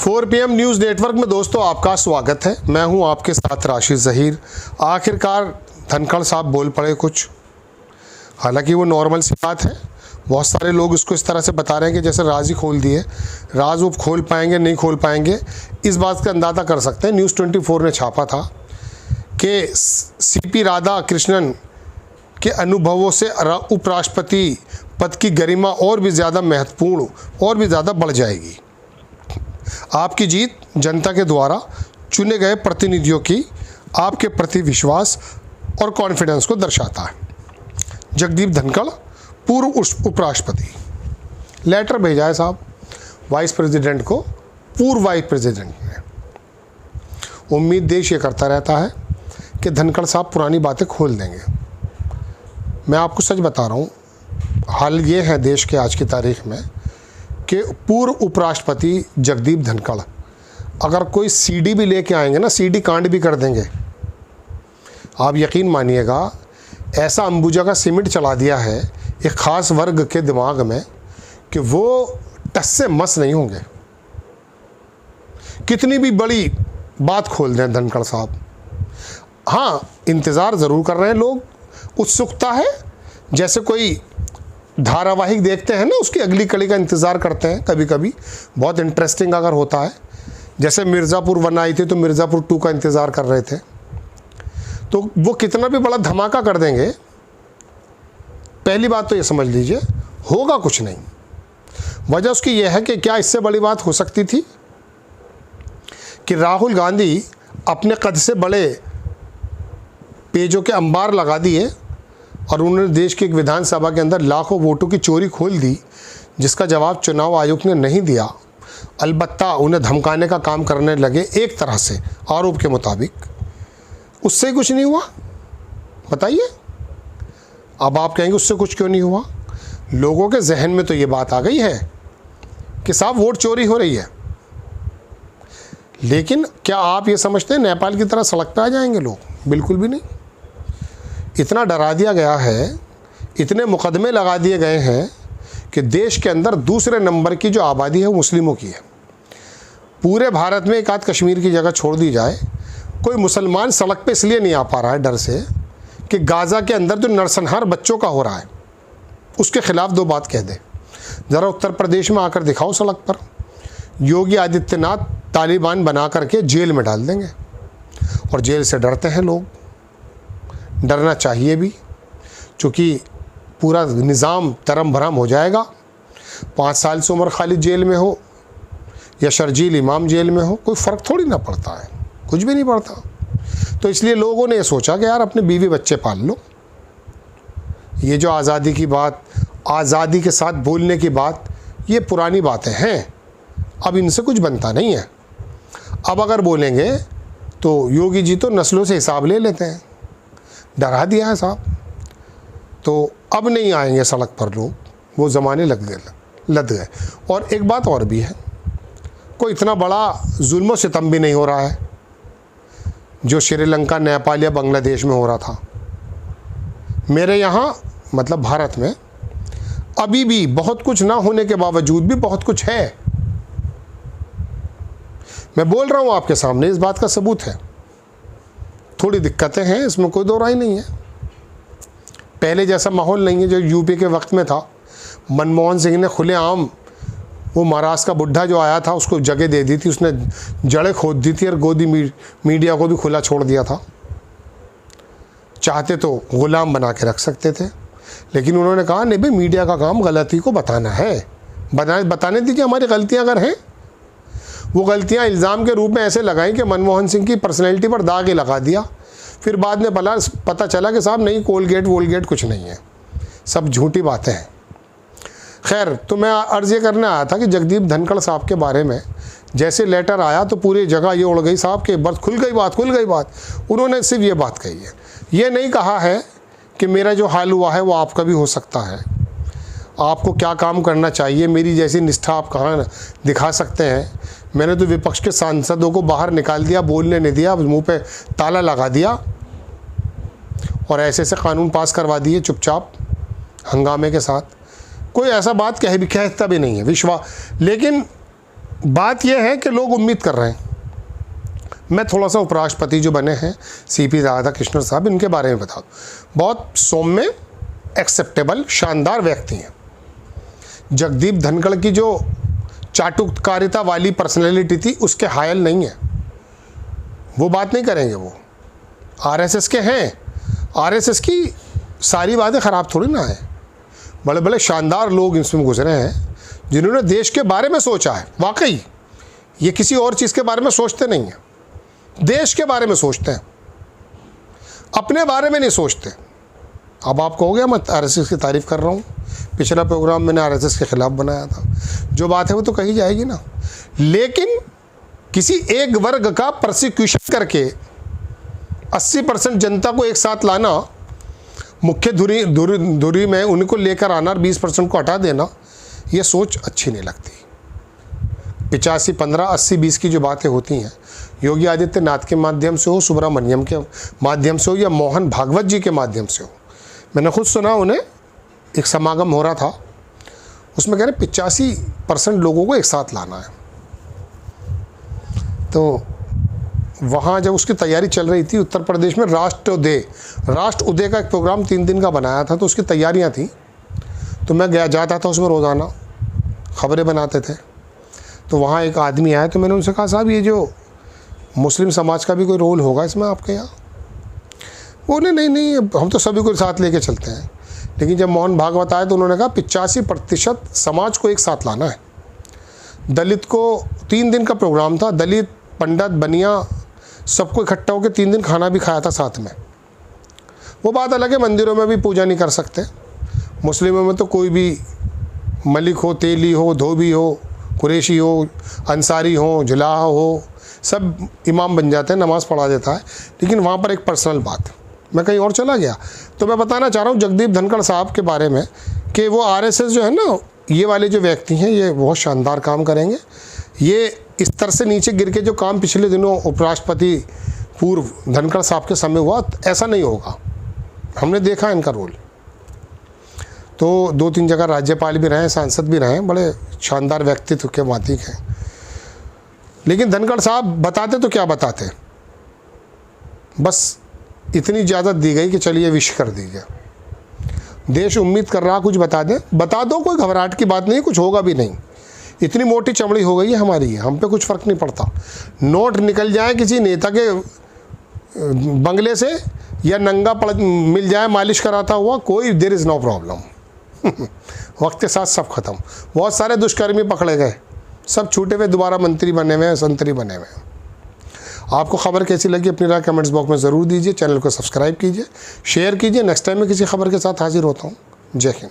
4 PM news network में दोस्तों आपका स्वागत है। मैं हूं आपके साथ राशिद ज़हीर। आखिरकार धनखड़ साहब बोल पड़े कुछ, हालांकि वो नॉर्मल सी बात है। बहुत सारे लोग इसको इस तरह से बता रहे हैं कि जैसे राज ही खोल दिए। राज वो खोल पाएंगे नहीं खोल पाएंगे, इस बात का अंदाज़ा कर सकते हैं। न्यूज़ 24 ने छापा था कि CP राधा कृष्णन के अनुभवों से उपराष्ट्रपति पद की गरिमा और भी ज़्यादा महत्वपूर्ण और भी ज़्यादा बढ़ जाएगी। आपकी जीत जनता के द्वारा चुने गए प्रतिनिधियों की आपके प्रति विश्वास और कॉन्फिडेंस को दर्शाता है। जगदीप धनखड़, पूर्व उपराष्ट्रपति। लेटर भेजा है साहब वाइस प्रेसिडेंट को, पूर्व वाइस प्रेसिडेंट ने। उम्मीद देश ये करता रहता है कि धनखड़ साहब पुरानी बातें खोल देंगे। मैं आपको सच बता रहा हूँ, हाल ये है देश के आज की तारीख में कि पूर्व उपराष्ट्रपति जगदीप धनखड़ अगर कोई CD भी लेके आएंगे ना, CD कांड भी कर देंगे। आप यकीन मानिएगा, ऐसा अंबुजा का सीमेंट चला दिया है एक ख़ास वर्ग के दिमाग में कि वो टस से मस नहीं होंगे। कितनी भी बड़ी बात खोल दें धनखड़ साहब। हाँ, इंतज़ार ज़रूर कर रहे हैं लोग, उत्सुकता है। जैसे कोई धारावाहिक देखते हैं ना, उसकी अगली कड़ी का इंतज़ार करते हैं। कभी कभी बहुत इंटरेस्टिंग अगर होता है, जैसे मिर्ज़ापुर 1 आई थी तो मिर्ज़ापुर 2 का इंतज़ार कर रहे थे, तो वो कितना भी बड़ा धमाका कर देंगे, पहली बात तो ये समझ लीजिए होगा कुछ नहीं। वजह उसकी यह है कि क्या इससे बड़ी बात हो सकती थी कि राहुल गांधी अपने कद से बड़े पेजों के अंबार लगा दिए और उन्होंने देश की एक विधानसभा के अंदर लाखों वोटों की चोरी खोल दी, जिसका जवाब चुनाव आयोग ने नहीं दिया। अलबत्ता उन्हें धमकाने का काम करने लगे एक तरह से, आरोप के मुताबिक। उससे कुछ नहीं हुआ, बताइए। अब आप कहेंगे उससे कुछ क्यों नहीं हुआ। लोगों के जहन में तो ये बात आ गई है कि साहब वोट चोरी हो रही है। लेकिन क्या आप ये समझते हैं नेपाल की तरह सड़क पे आ जाएंगे लोग? बिल्कुल भी नहीं। इतना डरा दिया गया है, इतने मुकदमे लगा दिए गए हैं कि देश के अंदर दूसरे नंबर की जो आबादी है वो मुस्लिमों की है। पूरे भारत में एक आध कश्मीर की जगह छोड़ दी जाए, कोई मुसलमान सड़क पे इसलिए नहीं आ पा रहा है डर से कि गाज़ा के अंदर जो नरसंहार बच्चों का हो रहा है उसके ख़िलाफ़ 2 बात कह दे। ज़रा उत्तर प्रदेश में आकर दिखाओ सड़क पर। योगी आदित्यनाथ तालिबान बना करके जेल में डाल देंगे, और जेल से डरते हैं लोग। डरना चाहिए भी, चूँकि पूरा निज़ाम तरम भरम हो जाएगा। 5 साल से उमर खालिद जेल में हो या शर्जील इमाम जेल में हो, कोई फ़र्क थोड़ी ना पड़ता है, कुछ भी नहीं पड़ता। तो इसलिए लोगों ने सोचा कि यार अपने बीवी बच्चे पाल लो। ये जो आज़ादी की बात, आज़ादी के साथ बोलने की बात, ये पुरानी बातें हैं, अब इनसे कुछ बनता नहीं है। अब अगर बोलेंगे तो योगी जी तो नस्लों से हिसाब ले लेते हैं। डरा दिया है साहब, तो अब नहीं आएंगे सड़क पर लोग, वो ज़माने लद गए। और एक बात और भी है, कोई इतना बड़ा जुल्म सितम भी नहीं हो रहा है जो श्रीलंका, नेपाल या बांग्लादेश में हो रहा था। मेरे यहाँ मतलब भारत में अभी भी बहुत कुछ ना होने के बावजूद भी बहुत कुछ है। मैं बोल रहा हूँ आपके सामने, इस बात का सबूत है। थोड़ी दिक्कतें हैं, इसमें कोई दो राय नहीं है। पहले जैसा माहौल नहीं है जो यूपी के वक्त में था। मनमोहन सिंह ने खुलेआम, वो महाराष्ट्र का बुढ़ा जो आया था उसको जगह दे दी थी, उसने जड़ें खोद दी थी और गोदी मीडिया को भी खुला छोड़ दिया था। चाहते तो गुलाम बना के रख सकते थे, लेकिन उन्होंने कहा नहीं भाई, मीडिया का काम गलती को बताना है, बताने दीजिए हमारी गलतियाँ अगर हैं। वो गलतियां इल्ज़ाम के रूप में ऐसे लगाई कि मनमोहन सिंह की पर्सनैलिटी पर दाग ही लगा दिया। फिर बाद में पता चला कि साहब नहीं, कोलगेट वोलगेट कुछ नहीं है, सब झूठी बातें हैं। खैर, तो मैं अर्ज़ ये करने आया था कि जगदीप धनखड़ साहब के बारे में जैसे लेटर आया तो पूरी जगह ये उड़ गई साहब कि बस खुल गई बात। उन्होंने सिर्फ ये बात कही है, ये नहीं कहा है कि मेरा जो हाल हुआ है वो आपका भी हो सकता है, आपको क्या काम करना चाहिए, मेरी जैसी निष्ठा आप कहाँ दिखा सकते हैं। मैंने तो विपक्ष के सांसदों को बाहर निकाल दिया, बोलने नहीं दिया, मुंह पे ताला लगा दिया और ऐसे कानून पास करवा दिए चुपचाप हंगामे के साथ। कोई ऐसा बात कहता भी नहीं है विश्वास। लेकिन बात यह है कि लोग उम्मीद कर रहे हैं। मैं थोड़ा सा उपराष्ट्रपति जो बने हैं सीपी राधाकृष्णन साहब, इनके बारे में बता दूँ। बहुत सौम्य, एक्सेप्टेबल, शानदार व्यक्ति हैं। जगदीप धनखड़ की जो चाटुकारिता वाली पर्सनैलिटी थी उसके हायल नहीं है, वो बात नहीं करेंगे। वो आरएसएस के हैं, आरएसएस की सारी बातें ख़राब थोड़ी ना है। बड़े बड़े शानदार लोग इसमें गुजरे हैं जिन्होंने देश के बारे में सोचा है। वाकई ये किसी और चीज़ के बारे में सोचते नहीं हैं, देश के बारे में सोचते हैं, अपने बारे में नहीं सोचते। अब आप कहोगे मैं आरएसएस की तारीफ़ कर रहा हूँ, पिछला प्रोग्राम मैंने आरएसएस के ख़िलाफ़ बनाया था, जो बात है वो तो कही जाएगी ना। लेकिन किसी एक वर्ग का प्रोसिक्यूशन करके 80% जनता को एक साथ लाना, मुख्य धुरी में उनको लेकर आना और 20% को हटा देना, ये सोच अच्छी नहीं लगती। 85-15, 80-20 की जो बातें होती हैं, योगी आदित्यनाथ के माध्यम से हो, सुब्रमण्यम के माध्यम से हो, या मोहन भागवत जी के माध्यम से हो, मैंने खुद सुना, उन्हें एक समागम हो रहा था, उसमें कह रहे 85% लोगों को एक साथ लाना है। तो वहाँ जब उसकी तैयारी चल रही थी उत्तर प्रदेश में, राष्ट्र उदय का एक प्रोग्राम 3 दिन का बनाया था, तो उसकी तैयारियाँ थी। तो मैं जाता था उसमें, रोज़ाना ख़बरें बनाते थे। तो वहाँ एक आदमी आया, तो मैंने उनसे कहा साहब ये जो मुस्लिम समाज का भी कोई रोल होगा इसमें आपके यहाँ? वो नहीं, हम तो सभी को साथ लेके चलते हैं। लेकिन जब मोहन भागवत आए तो उन्होंने कहा 85% समाज को एक साथ लाना है। दलित को 3 दिन का प्रोग्राम था, दलित, पंडित, बनिया सबको इकट्ठा होकर 3 दिन खाना भी खाया था साथ में। वो बात अलग है, मंदिरों में भी पूजा नहीं कर सकते। मुस्लिमों में तो कोई भी मलिक हो, तेली हो, धोबी हो, कुरैशी हो, अंसारी हो, जुलाहा हो, सब इमाम बन जाते हैं, नमाज़ पढ़ा देता है। लेकिन वहाँ पर एक पर्सनल बात, मैं कहीं और चला गया। तो मैं बताना चाह रहा हूँ जगदीप धनखड़ साहब के बारे में कि वो आरएसएस जो है ना, ये वाले जो व्यक्ति हैं, ये बहुत शानदार काम करेंगे। ये इस तरह से नीचे गिर के जो काम पिछले दिनों उपराष्ट्रपति पूर्व धनखड़ साहब के समय हुआ, ऐसा नहीं होगा। हमने देखा इनका रोल। तो 2-3 जगह राज्यपाल भी रहे, सांसद भी रहे, बड़े शानदार व्यक्तित्व के मालिक हैं। लेकिन धनखड़ साहब बताते तो क्या बताते, बस इतनी इजाज़त दी गई कि चलिए विश कर दीजिए। देश उम्मीद कर रहा कुछ बता दें, बता दो, कोई घबराहट की बात नहीं, कुछ होगा भी नहीं। इतनी मोटी चमड़ी हो गई है हमारी, हम पे कुछ फ़र्क नहीं पड़ता। नोट निकल जाए किसी नेता के बंगले से, या नंगा पड़ मिल जाए मालिश कराता हुआ, कोई देयर इज़ नो प्रॉब्लम। वक्त के साथ सब खत्म। बहुत सारे दुष्कर्मी पकड़े गए, सब छूटे हुए दोबारा मंत्री बने हुए हैं, संतरी बने हुए हैं। आपको खबर कैसी लगी अपनी राय कमेंट्स बॉक्स में ज़रूर दीजिए। चैनल को सब्सक्राइब कीजिए, शेयर कीजिए। नेक्स्ट टाइम मैं किसी खबर के साथ हाजिर होता हूँ। जय हिंद।